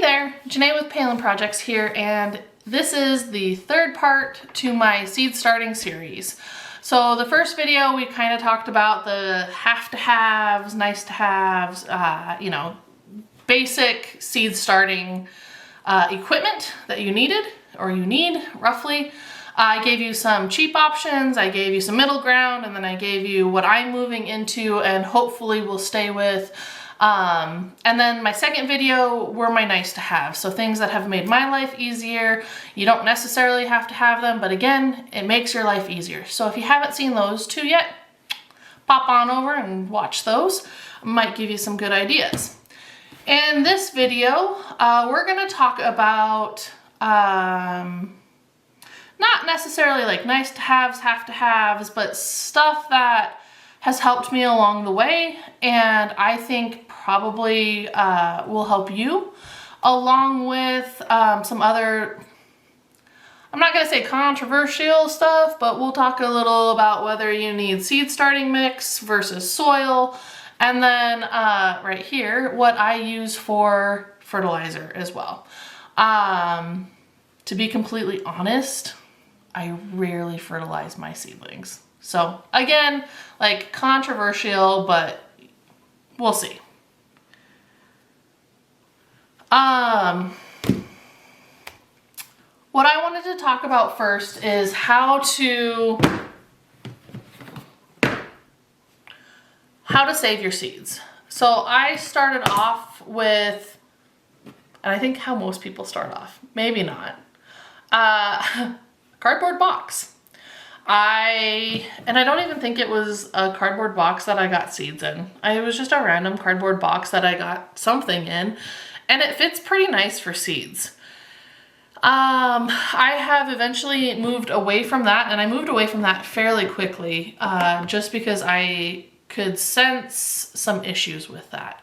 there, Janae with Palin Projects here, and this is the third part to my seed starting series. So the first video we kind of talked about the have-to-haves, nice-to-haves, basic seed starting equipment that you needed or you need roughly. I gave you some cheap options, I gave you some middle ground, and then I gave you what I'm moving into and hopefully will stay with. And then my second video were my nice to have. So things that have made my life easier. You don't necessarily have to have them, but again, it makes your life easier. So if you haven't seen those two yet, pop on over and watch those. Might give you some good ideas. In this video, we're gonna talk about, not necessarily like nice to haves, have to haves, but stuff that has helped me along the way, and I think probably will help you, along with some other, I'm not gonna say controversial stuff, but we'll talk a little about whether you need seed starting mix versus soil, and then right here, what I use for fertilizer as well. To be completely honest, I rarely fertilize my seedlings. So again, like controversial, but we'll see. What I wanted to talk about first is how to save your seeds. So I started off with, and I think how most people start off, maybe not, cardboard box. I don't even think it was a cardboard box that I got seeds in. It was just a random cardboard box that I got something in, and it fits pretty nice for seeds. I have eventually moved away from that, and I moved away from that fairly quickly, just because I could sense some issues with that.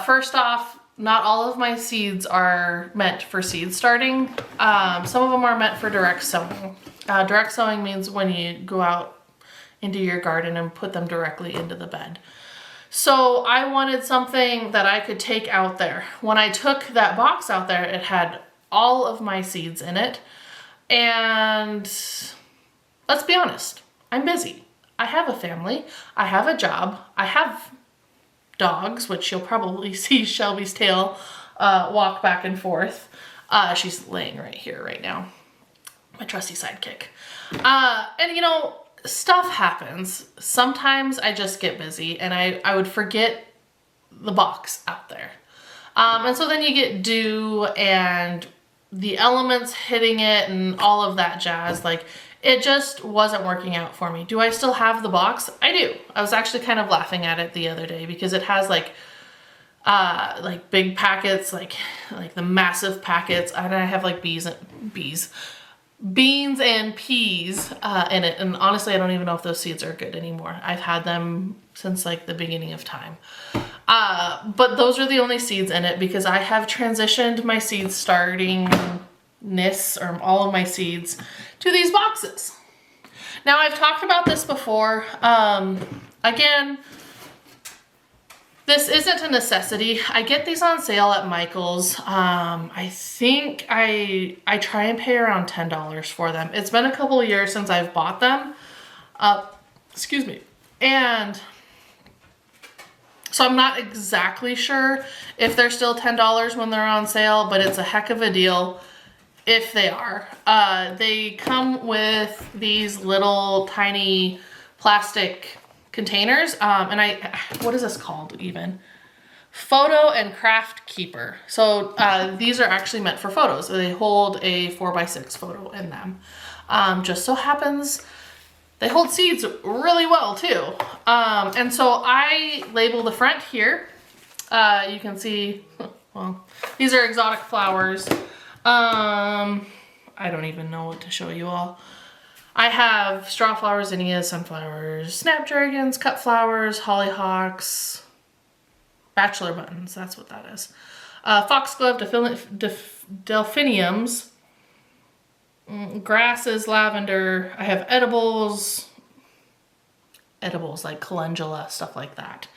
First off, not all of my seeds are meant for seed starting. Some of them are meant for direct sowing. Direct sowing means when you go out into your garden and put them directly into the bed. So I wanted something that I could take out there. When I took that box out there, it had all of my seeds in it. And let's be honest, I'm busy. I have a family, I have a job, I have dogs, which you'll probably see Shelby's tail walk back and forth. She's laying right here right now. My trusty sidekick. And you know, stuff happens. Sometimes I just get busy and I would forget the box out there. And so then you get dew and the elements hitting it and all of that jazz. Like, it just wasn't working out for me. Do I still have the box? I do. I was actually kind of laughing at it the other day because it has like big packets, like the massive packets. And I have like beans and peas in it. And honestly, I don't even know if those seeds are good anymore. I've had them since like the beginning of time. But those are the only seeds in it because I have transitioned my seed startingness, or all of my seeds, to these boxes. Now, I've talked about this before. Again, this isn't a necessity. I get these on sale at Michael's. I think I try and pay around $10 for them. It's been a couple of years since I've bought them. Excuse me. And so I'm not exactly sure if they're still $10 when they're on sale, but it's a heck of a deal if they are. They come with these little tiny plastic containers, and what is this called even? Photo and Craft Keeper. So these are actually meant for photos. They hold a 4x6 photo in them. Just so happens they hold seeds really well too. And so I label the front here. You can see, well, these are exotic flowers. I don't even know what to show you all. I have straw flowers, zinnias, sunflowers, snapdragons, cut flowers, hollyhocks, bachelor buttons, that's what that is. Foxglove, delphiniums, grasses, lavender. I have edibles like calendula, stuff like that.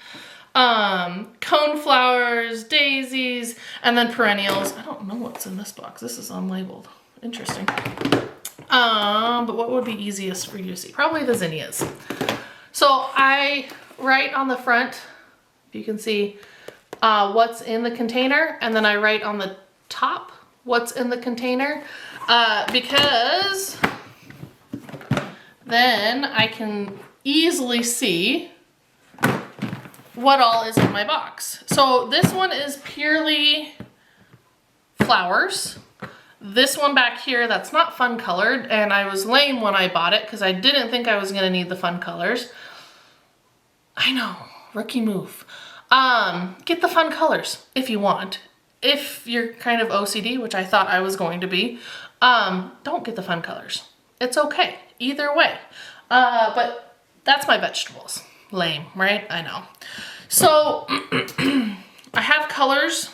coneflowers, daisies, and then perennials. I don't know what's in this box. This is unlabeled. Interesting. But what would be easiest for you to see? Probably the zinnias. So I write on the front, if you can see, what's in the container, and then I write on the top what's in the container, because then I can easily see what all is in my box. So this one is purely flowers. This one back here, that's not fun colored, and I was lame when I bought it because I didn't think I was gonna need the fun colors. I know, rookie move. Get the fun colors if you want. If you're kind of OCD, which I thought I was going to be, don't get the fun colors. It's okay, either way. But that's my vegetables. Lame, right? I know. So I have colors.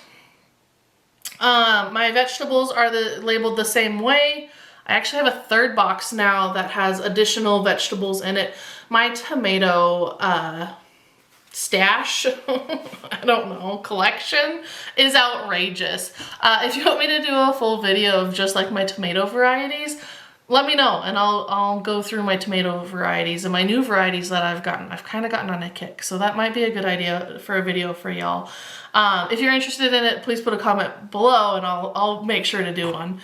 My vegetables are labeled the same way. I actually have a third box now that has additional vegetables in it. My tomato stash, I don't know, collection is outrageous. If you want me to do a full video of just like my tomato varieties, let me know and I'll go through my tomato varieties and my new varieties that I've gotten. I've kind of gotten on a kick, so that might be a good idea for a video for y'all. If you're interested in it, please put a comment below and I'll make sure to do one.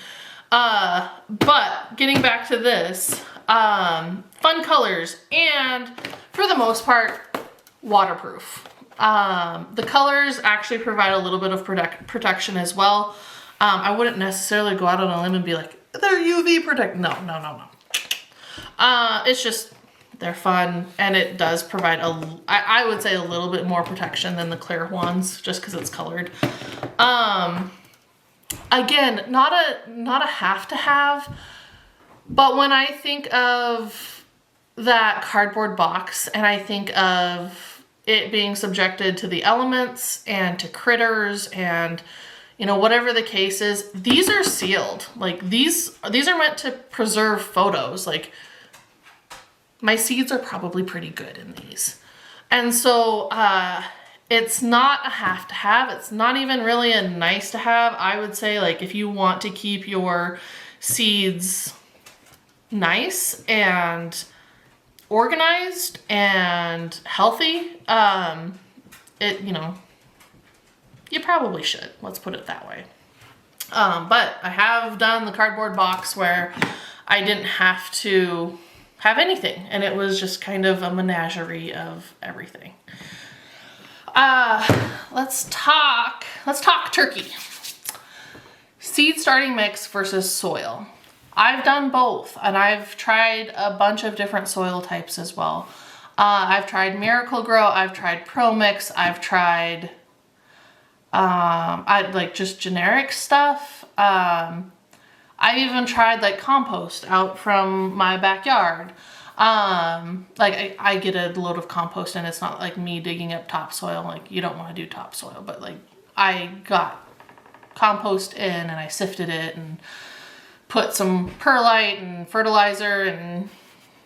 But getting back to this, fun colors, and for the most part, waterproof. The colors actually provide a little bit of protection as well. I wouldn't necessarily go out on a limb and be like, they're UV protect. No. It's just, they're fun, and it does provide I would say a little bit more protection than the clear ones, just because it's colored. Again, not a have to have, but when I think of that cardboard box and I think of it being subjected to the elements and to critters and, you know, whatever the case is, these are sealed. Like these are meant to preserve photos. Like my seeds are probably pretty good in these. And so it's not a have to have. It's not even really a nice to have. I would say, like, if you want to keep your seeds nice and organized and healthy, you know, you probably should. Let's put it that way. But I have done the cardboard box where I didn't have to have anything, and it was just kind of a menagerie of everything. Let's talk turkey. Seed starting mix versus soil. I've done both, and I've tried a bunch of different soil types as well. I've tried Miracle-Gro, I've tried Pro-Mix, I've tried I like just generic stuff. I've even tried like compost out from my backyard. Like I get a load of compost, and it's not like me digging up topsoil. Like, you don't want to do topsoil, but like I got compost in and I sifted it and put some perlite and fertilizer and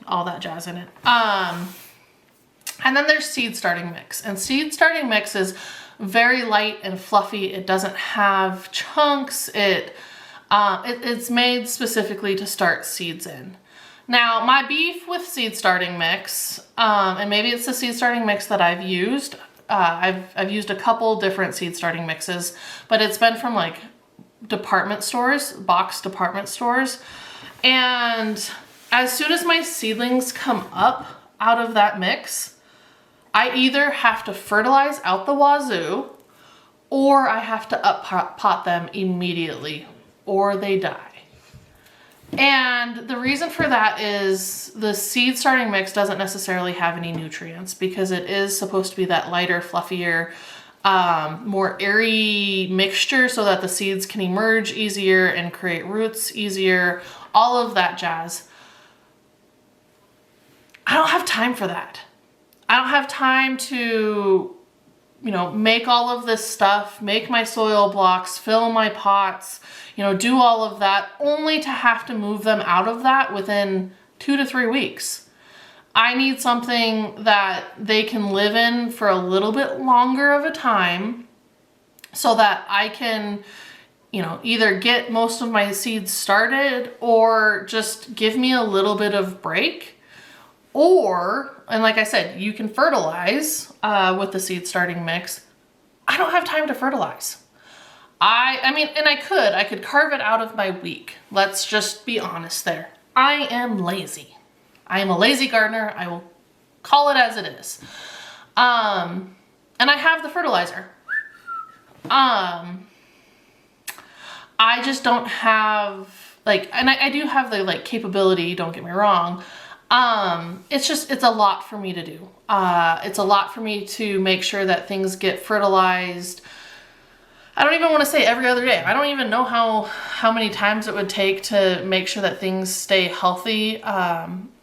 all that jazz in it. And then there's seed starting mix, and seed starting mix is very light and fluffy. It doesn't have chunks. It's made specifically to start seeds in. Now, my beef with seed starting mix, and maybe it's the seed starting mix that I've used. I've used a couple different seed starting mixes, but it's been from like department stores, box department stores. And as soon as my seedlings come up out of that mix, I either have to fertilize out the wazoo, or I have to pot them immediately, or they die. And the reason for that is the seed starting mix doesn't necessarily have any nutrients, because it is supposed to be that lighter, fluffier, more airy mixture so that the seeds can emerge easier and create roots easier, all of that jazz. I don't have time for that. I don't have time to, you know, make all of this stuff, make my soil blocks, fill my pots, you know, do all of that, only to have to move them out of that within 2 to 3 weeks. I need something that they can live in for a little bit longer of a time so that I can, you know, either get most of my seeds started or just give me a little bit of break. Or, and like I said, you can fertilize with the seed starting mix. I don't have time to fertilize. I mean, and I could carve it out of my week. Let's just be honest there. I am lazy. I am a lazy gardener. I will call it as it is. And I have the fertilizer. I just don't have like, and I do have the like capability, don't get me wrong. It's a lot for me to do. It's a lot for me to make sure that things get fertilized. I don't even want to say every other day. I don't even know how many times it would take to make sure that things stay healthy,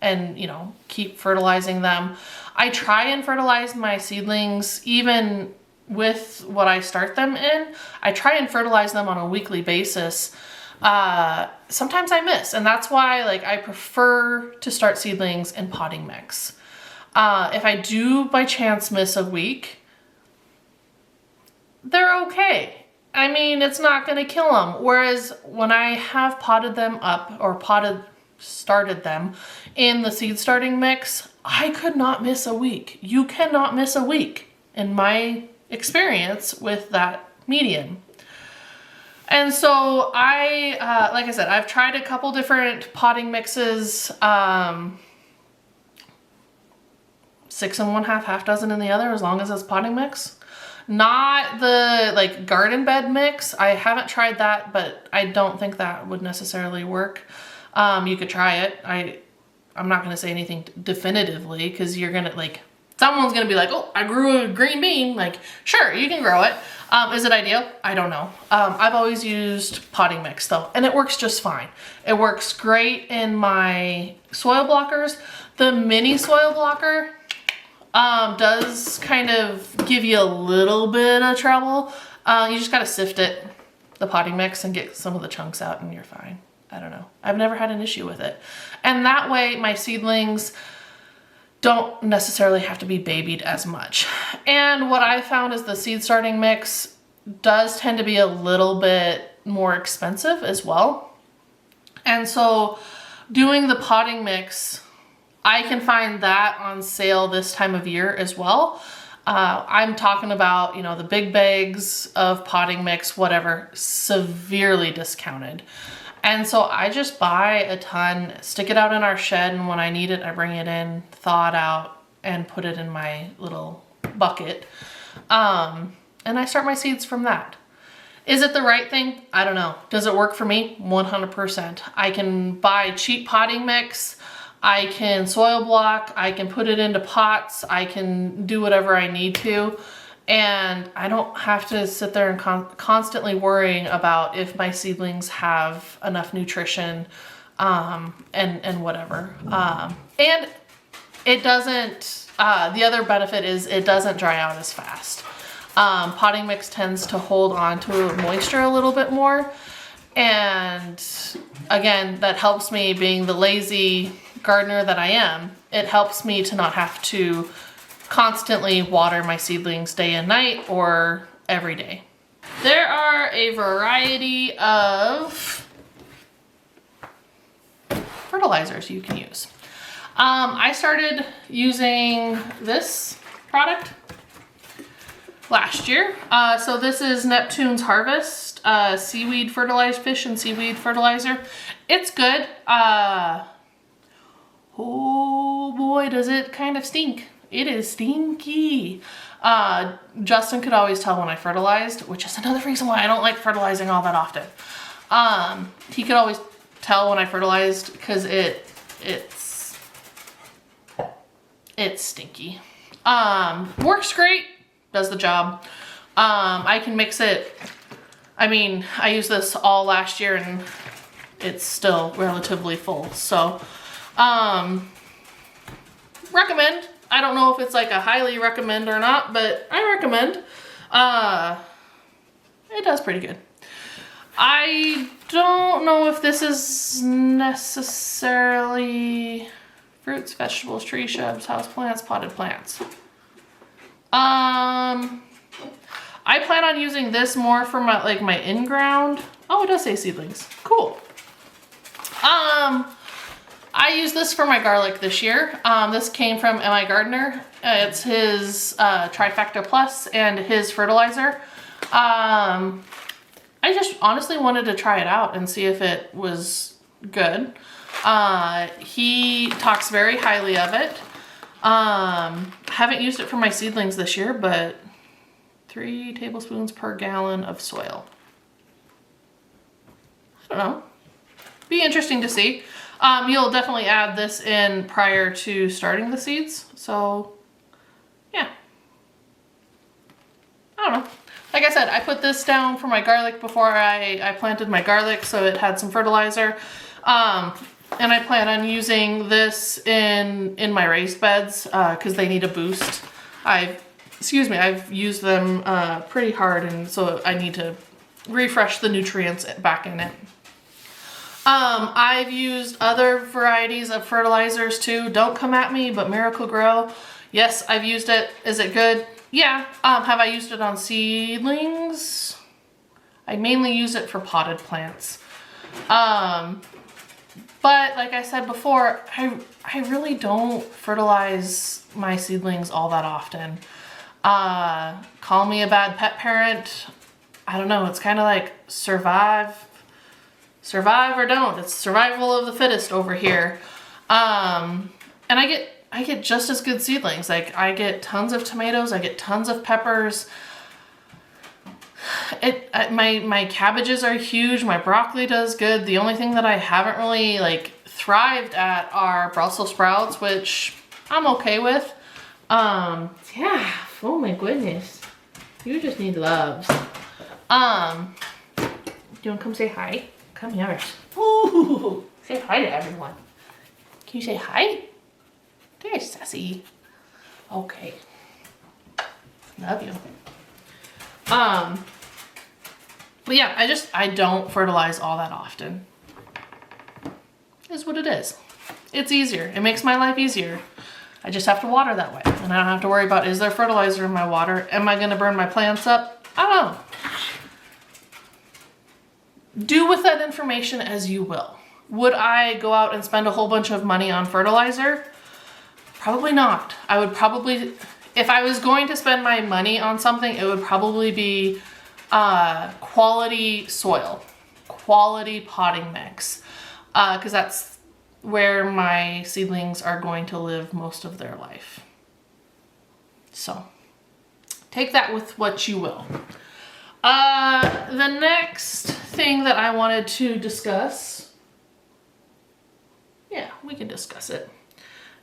and, you know, keep fertilizing them. I try and fertilize my seedlings even with what I start them in. I try and fertilize them on a weekly basis. Sometimes I miss, and that's why like I prefer to start seedlings in potting mix. If I do by chance miss a week, they're okay. I mean, it's not going to kill them. Whereas when I have potted them up or started them in the seed starting mix, I could not miss a week. You cannot miss a week in my experience with that medium. And so like I said, I've tried a couple different potting mixes, 6 in one, half dozen in the other, as long as it's potting mix. Not the like garden bed mix. I haven't tried that, but I don't think that would necessarily work. You could try it. I'm not going to say anything definitively because you're going to like, someone's going to be like, oh, I grew a green bean. Like, sure, you can grow it. Is it ideal? I don't know. I've always used potting mix though, and it works just fine. It works great in my soil blockers. The mini soil blocker does kind of give you a little bit of trouble. You just gotta sift it, the potting mix, and get some of the chunks out and you're fine. I don't know. I've never had an issue with it. And that way my seedlings don't necessarily have to be babied as much. And what I found is the seed starting mix does tend to be a little bit more expensive as well. And so doing the potting mix, I can find that on sale this time of year as well. I'm talking about, you know, the big bags of potting mix, whatever, severely discounted. And so I just buy a ton, stick it out in our shed, and when I need it, I bring it in, thaw it out, and put it in my little bucket. And I start my seeds from that. Is it the right thing? I don't know. Does it work for me? 100%. I can buy cheap potting mix. I can soil block, I can put it into pots, I can do whatever I need to, and I don't have to sit there and constantly worrying about if my seedlings have enough nutrition, and whatever. And it doesn't, the other benefit is it doesn't dry out as fast. Potting mix tends to hold on to moisture a little bit more, and again, that helps me, being the lazy gardener that I am. It helps me to not have to constantly water my seedlings day and night or every day. There are a variety of fertilizers you can use. I started using this product last year. So this is Neptune's Harvest seaweed fertilized fish and seaweed fertilizer. It's good. Oh boy, does it kind of stink. It is stinky. Justin could always tell when I fertilized, which is another reason why I don't like fertilizing all that often. He could always tell when I fertilized because it's stinky. Works great, does the job. I can mix it. I mean, I used this all last year and it's still relatively full. So, recommend. I don't know if it's like a highly recommend or not, but I recommend. It does pretty good. I don't know if this is necessarily Fruits, vegetables, tree shrubs, house plants, potted plants. I plan on using this more for my, like, my in-ground. Oh, it does say seedlings. Cool. I used this for my garlic this year. This came from M.I. Gardener. It's his Trifecta Plus and his fertilizer. I just honestly wanted to try it out and see if it was good. He talks very highly of it. I haven't used it for my seedlings this year, but 3 tablespoons per gallon of soil. I don't know. Be interesting to see. You'll definitely add this in prior to starting the seeds. So yeah, I don't know. Like I said, I put this down for my garlic before I planted my garlic, so it had some fertilizer. And I plan on using this in my raised beds because they need a boost. I've used them pretty hard, and so I need to refresh the nutrients back in it. I've used other varieties of fertilizers too. Don't come at me, but Miracle-Gro, yes, I've used it. Is it good? Yeah. Have I used it on seedlings? I mainly use it for potted plants. But like I said before, I really don't fertilize my seedlings all that often. Call me a bad pet parent. I don't know. It's kind of like survive or don't. It's survival of the fittest over here. And I get just as good seedlings. Like, I get tons of tomatoes. I get tons of peppers. My cabbages are huge. My broccoli does good. The only thing that I haven't really like thrived at are Brussels sprouts, which I'm okay with. Yeah. Oh my goodness. You just need loves. You want to come say hi? Come here. Ooh. Say hi to everyone. Can you say hi? There's Sassy. Okay. Love you. But yeah, I don't fertilize all that often. Is what it is. It's easier. It makes my life easier. I just have to water that way. And I don't have to worry about, is there fertilizer in my water? Am I gonna burn my plants up? I don't know. Do with that information as you will. Would I go out and spend a whole bunch of money on fertilizer? Probably not. I would probably, if I was going to spend my money on something, it would probably be quality soil, quality potting mix, because that's where my seedlings are going to live most of their life. So take that with what you will. The next thing that I wanted to discuss, yeah, we can discuss it.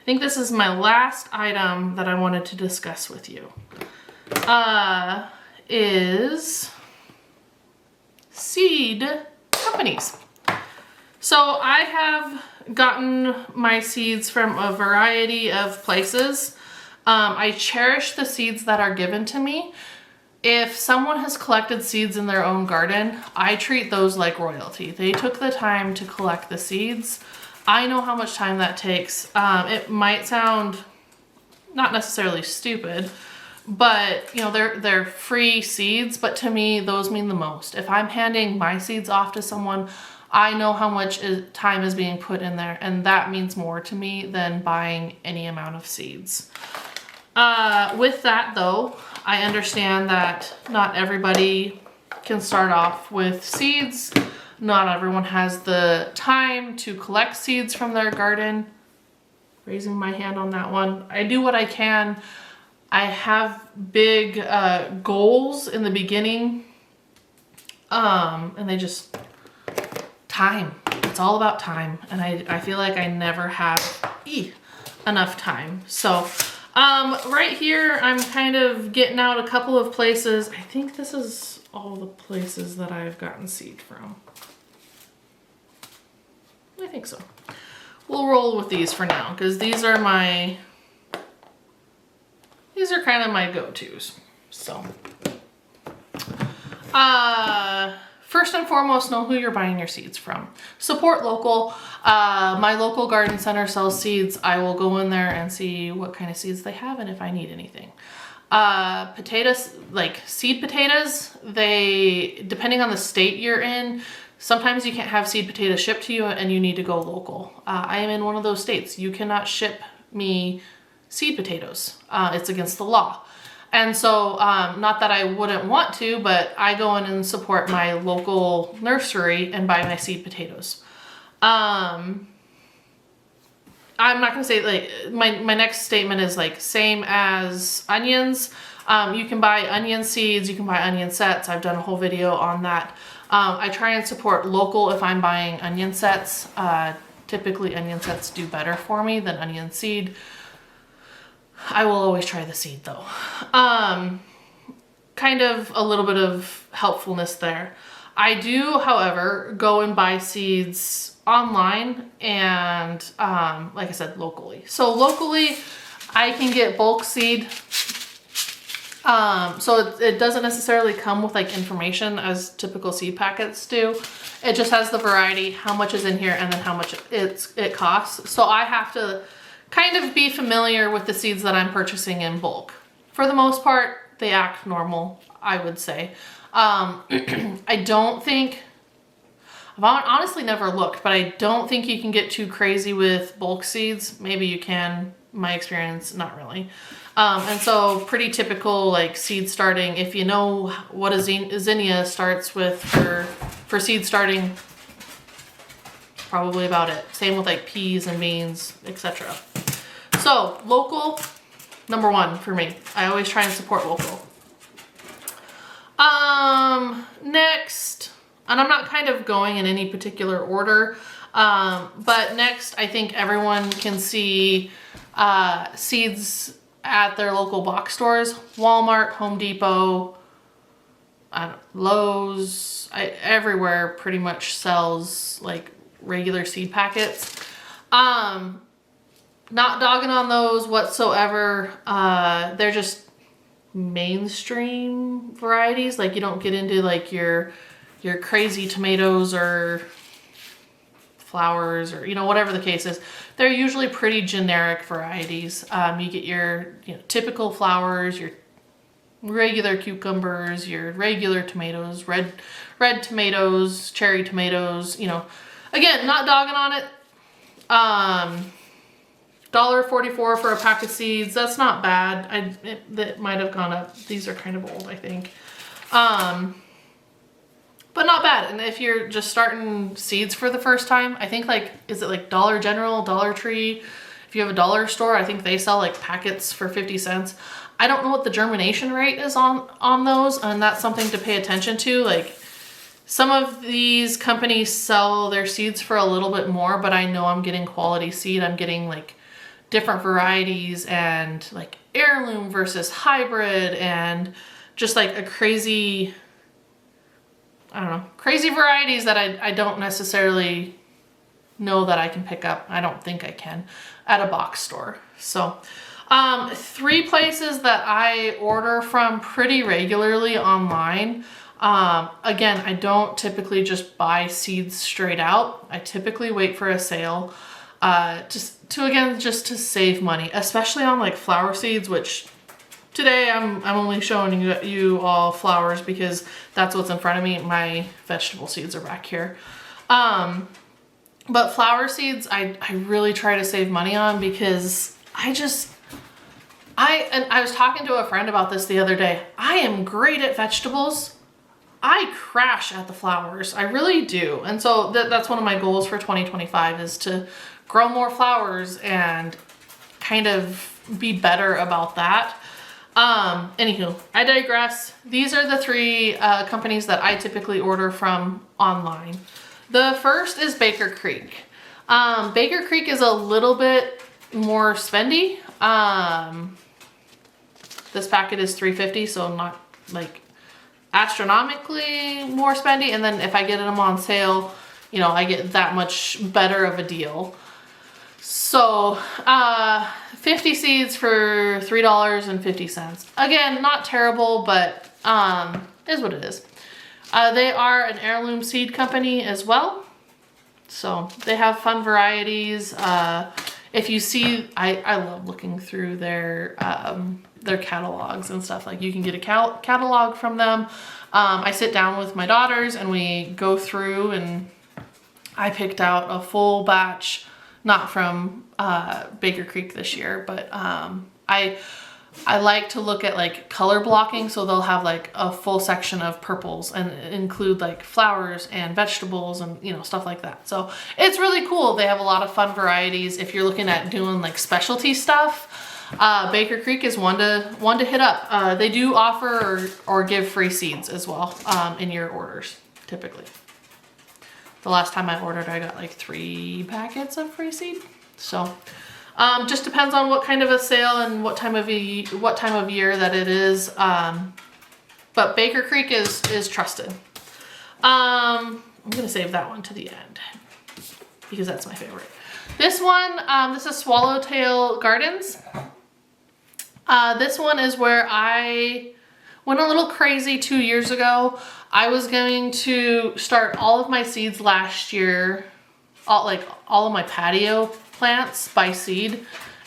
I think this is my last item that I wanted to discuss with you, is seed companies. So I have gotten my seeds from a variety of places. I cherish the seeds that are given to me. If someone has collected seeds in their own garden, I treat those like royalty. They took the time to collect the seeds. I know how much time that takes. It might sound not necessarily stupid, but you know, they're free seeds, but to me, those mean the most. If I'm handing my seeds off to someone, I know how much time is being put in there, and that means more to me than buying any amount of seeds. With that though, I understand that not everybody can start off with seeds. Not everyone has the time to collect seeds from their garden. Raising my hand on that one. I do what I can. I have big goals in the beginning, and they just, time. It's all about time, and I feel like I never have enough time. So right here, I'm kind of getting out a couple of places. I think this is all the places that I've gotten seed from. I think so. We'll roll with these for now, because these are kind of my go-tos. So, first and foremost, know who you're buying your seeds from. Support local. My local garden center sells seeds. I will go in there and see what kind of seeds they have and if I need anything. Potatoes, like seed potatoes, they, depending on the state you're in, sometimes you can't have seed potatoes shipped to you and you need to go local. I am in one of those states. You cannot ship me seed potatoes. It's against the law. And so, not that I wouldn't want to, but I go in and support my local nursery and buy my seed potatoes. I'm not gonna say, like, my next statement is like same as onions. You can buy onion seeds, you can buy onion sets. I've done a whole video on that. I try and support local if I'm buying onion sets. Typically onion sets do better for me than onion seed. I will always try the seed though. Kind of a little bit of helpfulness there. I do, however, go and buy seeds online and, like I said, locally. So locally, I can get bulk seed. So it doesn't necessarily come with like information as typical seed packets do. It just has the variety, how much is in here, and then how much it costs. So I have to kind of be familiar with the seeds that I'm purchasing in bulk. For the most part, they act normal, I would say. I don't think, I've honestly never looked, but I don't think you can get too crazy with bulk seeds. Maybe you can, my experience, not really. And so pretty typical like seed starting, if you know what a zinnia starts with for seed starting, probably about it. Same with like peas and beans, etc. So local, number one for me. I always try and support local. Next, and I'm not kind of going in any particular order, but next I think everyone can see seeds at their local box stores. Walmart, Home Depot, Lowe's, everywhere pretty much sells like regular seed packets. Not dogging on those whatsoever. They're just mainstream varieties. Like you don't get into like your crazy tomatoes or flowers or, you know, whatever the case is. They're usually pretty generic varieties. You get your typical flowers, your regular cucumbers, your regular tomatoes, red tomatoes, cherry tomatoes, you know. Again, not dogging on it. $1.44 for a pack of seeds. That's not bad. That might have gone up. These are kind of old, I think. But not bad. And if you're just starting seeds for the first time, I think like, is it like Dollar General, Dollar Tree? If you have a dollar store, I think they sell like packets for 50 cents. I don't know what the germination rate is on those, and that's something to pay attention to. Like some of these companies sell their seeds for a little bit more, but I know I'm getting quality seed. I'm getting like different varieties and like heirloom versus hybrid and just like a crazy, I don't know, crazy varieties that I don't necessarily know that I can pick up. I don't think I can at a box store. So 3 places that I order from pretty regularly online. Again, I don't typically just buy seeds straight out. I typically wait for a sale, just to save money, especially on like flower seeds, which today I'm only showing you all flowers because that's what's in front of me. My vegetable seeds are back here. But flower seeds, I really try to save money on because I was talking to a friend about this the other day. I am great at vegetables. I crash at the flowers. I really do. And so that's one of my goals for 2025 is to grow more flowers and kind of be better about that. Anywho, I digress. These are the 3 companies that I typically order from online. The first is Baker Creek. Baker Creek is a little bit more spendy. This packet is $3.50, so not like astronomically more spendy. And then if I get them on sale, you know, I get that much better of a deal. So 50 seeds for $3.50. Again, not terrible, but is what it is. They are an heirloom seed company as well. So they have fun varieties. If you see, I love looking through their catalogs and stuff. Like you can get a catalog from them. I sit down with my daughters and we go through, and I picked out a full batch, not from Baker Creek this year, but I like to look at like color blocking, so they'll have like a full section of purples and include like flowers and vegetables and, you know, stuff like that. So it's really cool. They have a lot of fun varieties. If you're looking at doing like specialty stuff, Baker Creek is one to hit up. They do offer or give free seeds as well in your orders, typically. The last time I ordered, I got like 3 packets of free seed. So just depends on what kind of a sale and what time of year that it is. But Baker Creek is trusted. I'm gonna save that one to the end because that's my favorite. This one, this is Swallowtail Gardens. This one is where I went a little crazy 2 years ago. I was going to start all of my seeds last year, all of my patio plants by seed,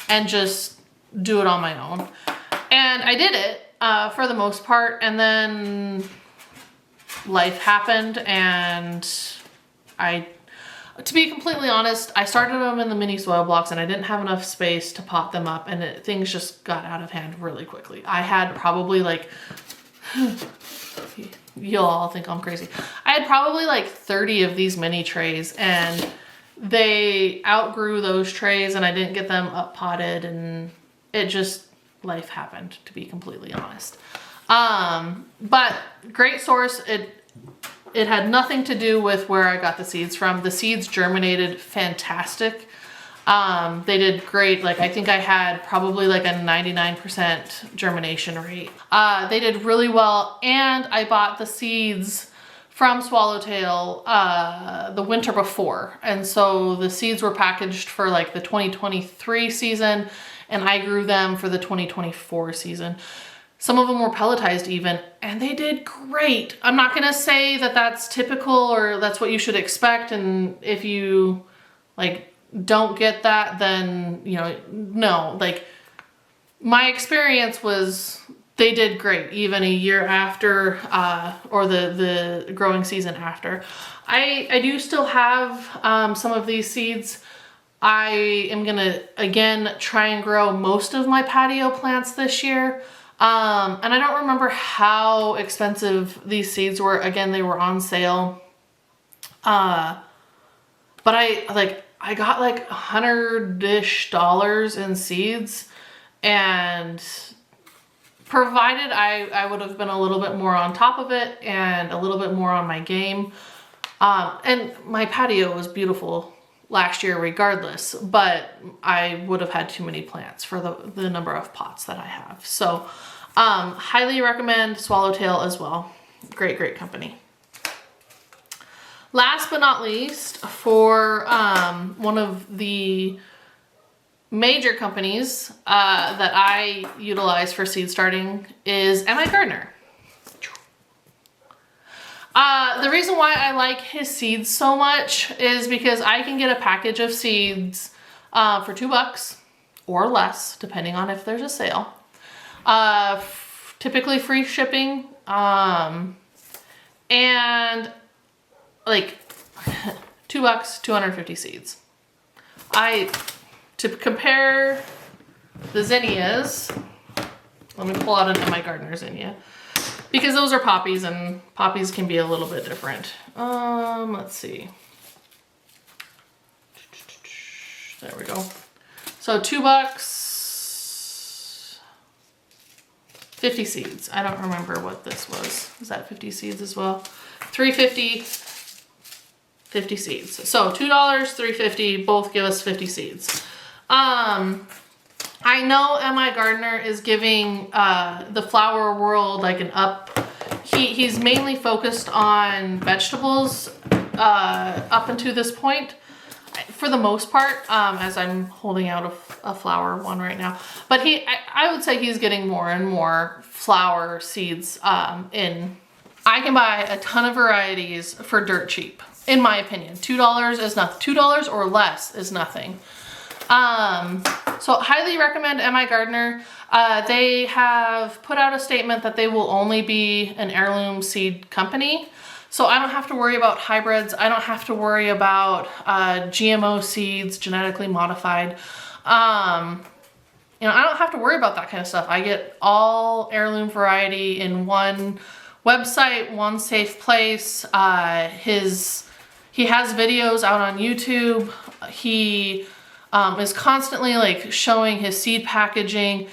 and just do it on my own. And I did it for the most part, and then life happened, and to be completely honest, I started them in the mini soil blocks and I didn't have enough space to pot them up, and things just got out of hand really quickly. I had probably like, you'll all think I'm crazy. I had probably like 30 of these mini trays, and they outgrew those trays and I didn't get them up potted, and it just, life happened, to be completely honest. But great source. It had nothing to do with where I got the seeds from. The seeds germinated fantastic. They did great. Like I think I had probably like a 99% germination rate. They did really well, and I bought the seeds from Swallowtail the winter before, and so the seeds were packaged for like the 2023 season, and I grew them for the 2024 season. Some of them were pelletized even, and they did great. I'm not gonna say that that's typical or that's what you should expect, and if you like don't get that, then, you know, no. Like my experience was they did great even a year after, or the growing season after. I do still have some of these seeds. I am gonna again try and grow most of my patio plants this year. And I don't remember how expensive these seeds were. Again, they were on sale. But I got like $100-ish in seeds, and provided I would have been a little bit more on top of it and a little bit more on my game. And my patio was beautiful last year regardless, but I would have had too many plants for the number of pots that I have. So highly recommend Swallowtail as well. Great, great company. Last but not least, for one of the major companies that I utilize for seed starting is M.I. Gardner. The reason why I like his seeds so much is because I can get a package of seeds for $2 or less, depending on if there's a sale. Typically free shipping, and like $2, 250 seeds. To compare the zinnias, let me pull out an M.I. Gardner zinnia, because those are poppies, and poppies can be a little bit different. Let's see. There we go. So $2, 50 seeds. I don't remember what this was. Is that 50 seeds as well? $3.50, 50 seeds. So $2, $3.50, both give us 50 seeds. I know M.I. Gardner is giving the flower world like an up. He's mainly focused on vegetables up until this point, for the most part, as I'm holding out a flower one right now. But I would say he's getting more and more flower seeds in I can buy a ton of varieties for dirt cheap, in my opinion. $2 is nothing. $2 or less is nothing. So highly recommend M.I. Gardener. They have put out a statement that they will only be an heirloom seed company. So I don't have to worry about hybrids. I don't have to worry about GMO seeds, genetically modified. You know, I don't have to worry about that kind of stuff. I get all heirloom variety in one website, one safe place. He has videos out on YouTube. He is constantly like showing his seed packaging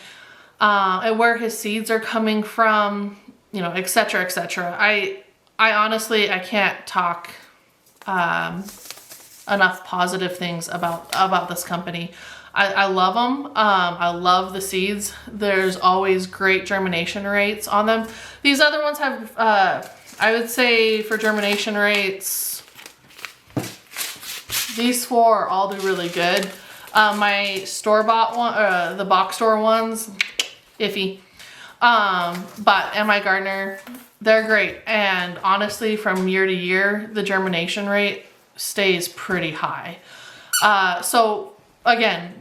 and where his seeds are coming from, you know, etc., etc. I honestly, I can't talk enough positive things about this company. I love them. I love the seeds. There's always great germination rates on them. These other ones have, I would say for germination rates, these four all do really good. My store-bought one, the box store ones, iffy. But M.I. Gardener, they're great. And honestly, from year to year, the germination rate stays pretty high. So again,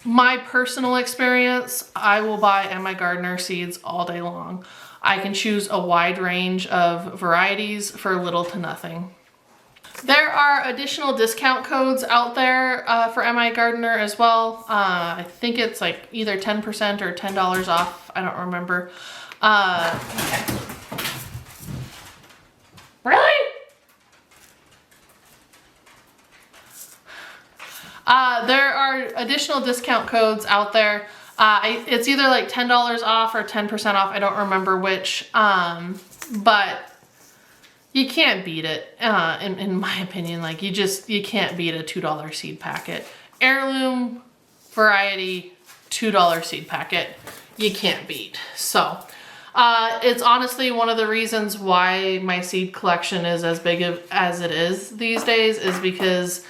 my personal experience, I will buy M.I. Gardener seeds all day long. I can choose a wide range of varieties for little to nothing. There are additional discount codes out there for M.I. Gardener as well. I think it's like either 10% or $10 off. I don't remember. Okay. Really? There are additional discount codes out there. It's either like $10 off or 10% off. I don't remember which, but you can't beat it, in my opinion. Like you can't beat a $2 seed packet. Heirloom variety, $2 seed packet, you can't beat. So it's honestly one of the reasons why my seed collection is as big as it is these days, is because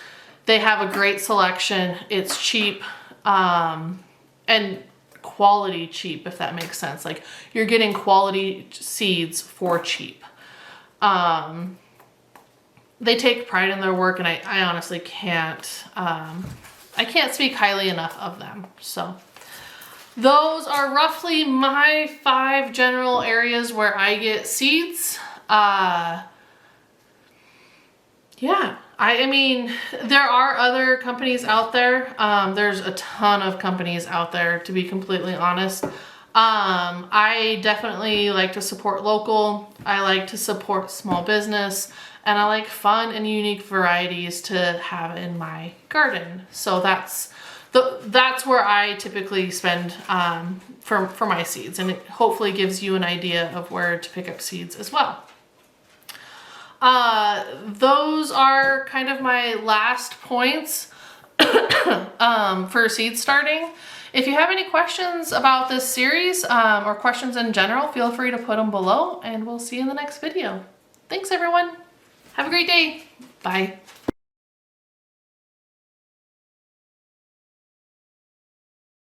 they have a great selection. It's cheap, and quality cheap, if that makes sense. Like you're getting quality seeds for cheap. They take pride in their work, and I honestly can't, I can't speak highly enough of them. So those are roughly my 5 general areas where I get seeds. Yeah. I mean, there are other companies out there. There's a ton of companies out there, to be completely honest. I definitely like to support local. I like to support small business, and I like fun and unique varieties to have in my garden. So that's where I typically spend for my seeds, and it hopefully gives you an idea of where to pick up seeds as well. Those are kind of my last points for seed starting. If you have any questions about this series or questions in general, feel free to put them below, and we'll see you in the next video. Thanks everyone. Have a great day. Bye.